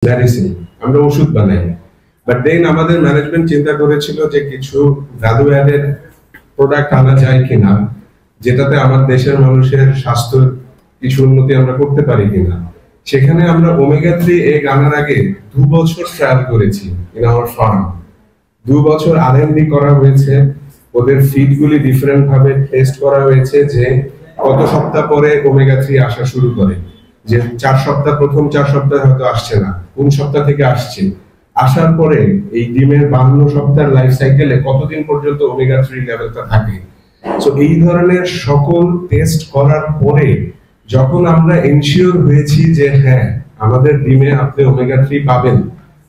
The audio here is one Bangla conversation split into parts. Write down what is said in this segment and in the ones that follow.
মেডিসিন, আমরা ওষুধ বানাই। বাট দেন আমাদের ম্যানেজমেন্ট চিন্তা করেছিল যে কিছু ভ্যালু অ্যাডেড প্রোডাক্ট আনা যায় কিনা, যেটাতে আমার দেশের মানুষের স্বাস্থ্য কিছু উন্নতি আমরা করতে পারি কিনা। সেখানে আমরা ওমেগা 3 এগ আনার আগে 2 বছর ট্রায়াল করেছি ইন আওয়ার ফার্ম। 2 বছর R&D করা হয়েছে, ওদের ফিড গুলি ডিফারেন্ট ভাবে টেস্ট করা হয়েছে যে কত সপ্তাহ পরে ওমেগা 3 আসা শুরু করে, যে 4 সপ্তাহ, প্রথম 4 সপ্তাহ হয়তো আসছে না, কোন সপ্তাহ থেকে আসছে, আসার পরে এই ডিমের 52 সপ্তাহের লাইফ সাইকেলে কতদিন পর্যন্ত ওমেগা 3 লেভেলটা থাকে। সো এই ধরনের সকল টেস্ট করার পরে যখন আমরা এনশিওর হয়েছি যে হ্যাঁ আমাদের ডিমে আপনি ওমেগা 3 পাবেন,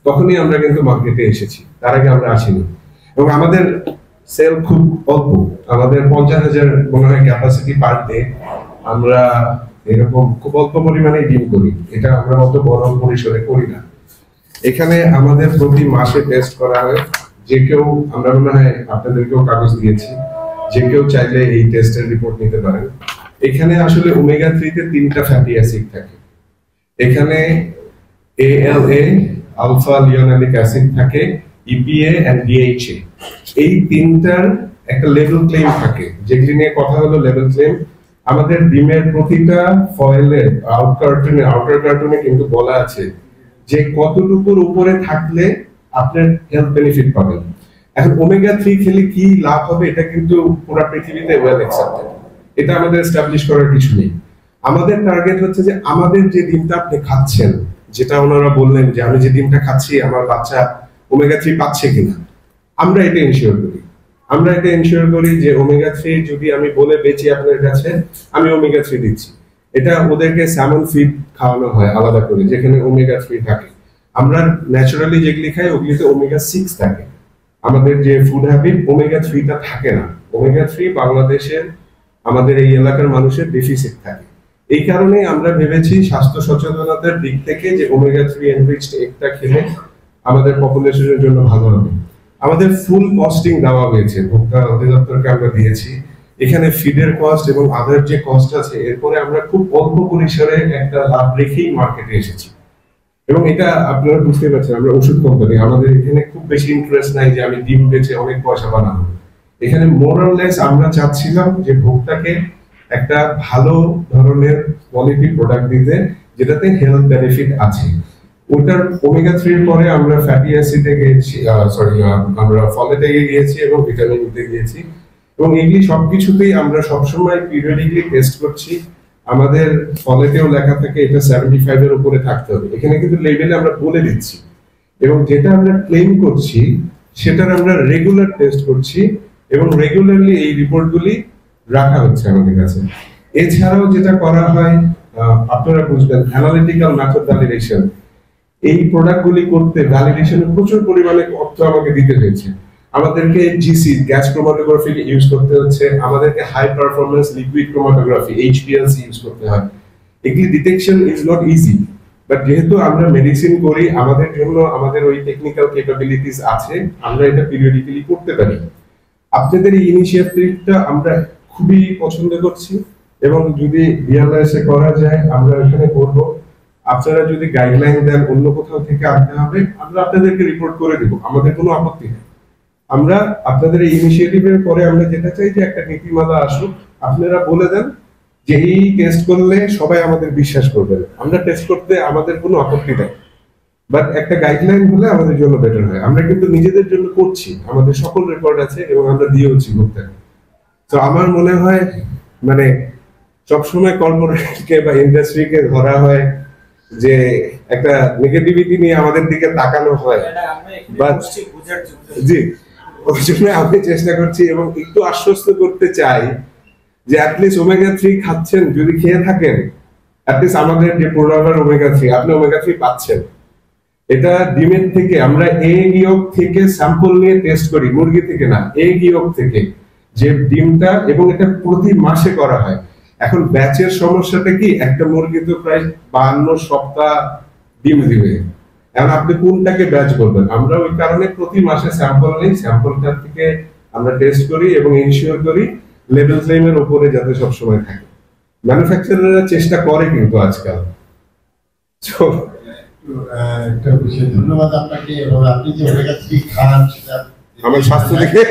তখনই আমরা কিন্তু মার্কেটে এসেছি, তার আগে আমরা আসিনি। এবং আমাদের সেল খুব অল্প, আমাদের 50,000 মনে হয় ক্যাপাসিটি পার ডে। আমরা এরকম খুব অল্প পরিমাণে ডিম করি, এটা আমরা অত বড় পরিসরে করি না। এখানে আমাদের প্রতি মাসে টেস্ট করা হয়, যে কেউ, আমরা মনে হয় আপনাদেরকেও কাগজ দিয়েছি, যে কেউ চাইলে এই টেস্টের রিপোর্ট নিতে পারেন। এখানে আসলে ওমেগা 3 তে 3টা ফ্যাটি অ্যাসিড থাকে। এখানে ALA, আলফা লিওনালিক অ্যাসিড থাকে, EPA এন্ড DHA। এই তিনটার একটা লেভেল ক্লেম থাকে, যেগুলি নিয়ে কথা হলো লেভেল ক্লেম। আমাদের ডিমের প্রতিটা ফয়েলের আউটার কার্টুনে কিন্তু বলা আছে যে কতটুকুর উপরে থাকলে আপনার হেলথ বেনিফিট পাবেন। এখন ওমেগা 3 খেলে কি লাভ হবে, এটা কিন্তু পুরো পৃথিবীতে ওয়েল অ্যাকসেপ্টেড, এটা আমাদের এস্টাবলিশ করার কিছু নেই। আমাদের টার্গেট হচ্ছে যে আমাদের যে ডিমটা আপনি খাচ্ছেন, যেটা ওনারা বললেন যে আমি যে ডিমটা খাচ্ছি আমার বাচ্চা ওমেগা 3 পাচ্ছে কিনা, আমরা এটা এনশিওর করি। আমরা এটা এনশিওর করি যে ওমেগা 3 যদি আমি বলে বেচি আপনার কাছে, আমি ওমেগা 3 দিচ্ছি। এটা ওদেরকে স্যামন ফিড খাওয়ানো হয় আলাদা করে, যেখানে ওমেগা 3 থাকে। আমরা ন্যাচারালি যেগুলি খাই ওগুলিতে ওমেগা 6 থাকে। আমাদের যে ফুড হ্যাবিট, ওমেগা 3 টা থাকে না। ওমেগা 3 বাংলাদেশের, আমাদের এই এলাকার মানুষের ডেফিসিট থাকে। এই কারণে আমরা ভেবেছি স্বাস্থ্য সচেতনতার দিক থেকে যে ওমেগা 3 এনরিচড এগটা খেলে আমাদের পপুলেশনের জন্য ভালো হবে। আমাদের ফুল কস্টিং দেওয়া হয়েছে, ভোক্তা অধিদপ্তরকে আমরা দিয়েছি। এখানে ফিডের কস্ট এবং আদার যে কস্ট আছে, এরপরে আমরা খুব অল্প পরিসরে একটা লাভ রেখেই মার্কেটে এসেছি। এবং এটা আপনারা বুঝতে পারছেন, আমরা ওষুধ কোম্পানি, আমাদের এখানে খুব বেশি ইন্টারেস্ট নাই যে আমি ডিম বেচে অনেক পয়সা বানাবো। এখানে মোরাললেস আমরা চাচ্ছিলাম যে ভোক্তাকে একটা ভালো ধরনের কোয়ালিটি প্রোডাক্ট দিতে, যেটাতে হেলথ বেনিফিট আছে। ওটার ওমেগা 3 এর পরে আমরা ফ্যাটি অ্যাসিডে গিয়েছি, আমরা ফলেটে গিয়েছি এবং ভিটামিন তে গিয়েছি। এবং এগুলি সবকিছুতেই আমরা সবসময় পিরিয়ডিকলি টেস্ট করছি। আমাদের ফলেটেও লেখা থাকে এটা 75 এর উপরে থাকতে হবে, এখানে কিন্তু লেবেলে আমরা বলে দিচ্ছি। এবং যেটা আমরা ক্লেম করছি সেটার আমরা রেগুলার টেস্ট করছি এবং রেগুলারলি এই রিপোর্টগুলি রাখা হচ্ছে আমাদের কাছে। এছাড়াও যেটা করা হয়, আপনারা বুঝবেন, অ্যানালিটিক্যাল মেথড ভ্যালিডেশন। এই প্রোডাক্টগুলি করতে ভ্যালিডেশনে প্রচুর পরিমাণে অর্থ আমাকে দিতে হয়েছে। আমাদেরকে জিসি, গ্যাস ক্রোমাটোগ্রাফি ইউজ করতে হচ্ছে, আমাদেরকে high performance liquid chromatography HPLC use করতে হয়। এগুলি detection is not easy, but যেহেতু আমরা মেডিসিন করি, আমাদের জন্য আমাদের ওই টেকনিক্যাল ক্যাপাবিলিটিস আছে, আমরা এটা পিরিয়ডিক্যালি করতে পারি। আপনাদের এই ইনিশিয়েটিভটা আমরা খুবই পছন্দ করছি এবং যদি রিয়ালাইজে করা যায় আমরা এখানে করব। আপনারা যদি গাইডলাইন দেন অন্য কোথাও থেকে আনতে হবে, আমরা আপনাদেরকে রিপোর্ট করে দেব, আমাদের কোনো আপত্তি নেই। আমরা আপনাদের এই ইনিশিয়েটিভের পরে আমরা যেটা চাই যে একটা নীতিমালা আসুক, আপনারা বলে দেন যে এই টেস্ট করলে সবাই আমাদের বিশ্বাস করবে। আমরা টেস্ট করতে আমাদের কোনো আপত্তি নেই, বাট একটা গাইডলাইন হলে আমাদের জন্য বেটার হয়। আমরা কিন্তু নিজেদের জন্য করছি, আমাদের সকল রেকর্ড আছে এবং আমরা দিয়েওছি ভোক্তাকে। তো আমার মনে হয় মানে সবসময় কর্পোরেটকে বা ইন্ডাস্ট্রিকে ধরা হয় যে একটা নেগেটিভিটি নিয়ে আমাদের দিকে তাকানো হয়, বাট জি, ওই জন্য আমি চেষ্টা করছি এবং একটু আশ্বস্ত করতে চাই যে অ্যাটলিস্ট ওমেগা 3 খাচ্ছেন, যদি খেয়ে থাকেন অ্যাটলিস্ট আমাদের যে প্রোডাক্ট ওমেগা 3, আপনি ওমেগা 3 পাচ্ছেন। এটা ডিমের থেকে, আমরা এগ ইয়ক থেকে স্যাম্পল নিয়ে টেস্ট করি, মুরগি থেকে না, এগ ইয়ক থেকে যে ডিমটা, এবং এটা প্রতি মাসে করা হয়। এখন ব্যাচের সমস্যাটা কি, একটা মুরগি তো প্রায় 52 সপ্তাহ ডিম দিবে, এখন আপনি কোনটাকে ব্যাচ করবেন। আমরা ওই কারণে প্রতি মাসে স্যাম্পল নিই, স্যাম্পলটা থেকে আমরা টেস্ট করি এবং ইনশিওর করি লেভেল ক্লেমের উপরে যাতে সবসময় থাকে। ম্যানুফ্যাকচারাররা চেষ্টা করে কিন্তু আজকাল। একটা বিষয়, ধন্যবাদ আপনাকে। এবং আপনি যে ওমেগা 3 খান সেটা আমার স্বাস্থ্য দেখে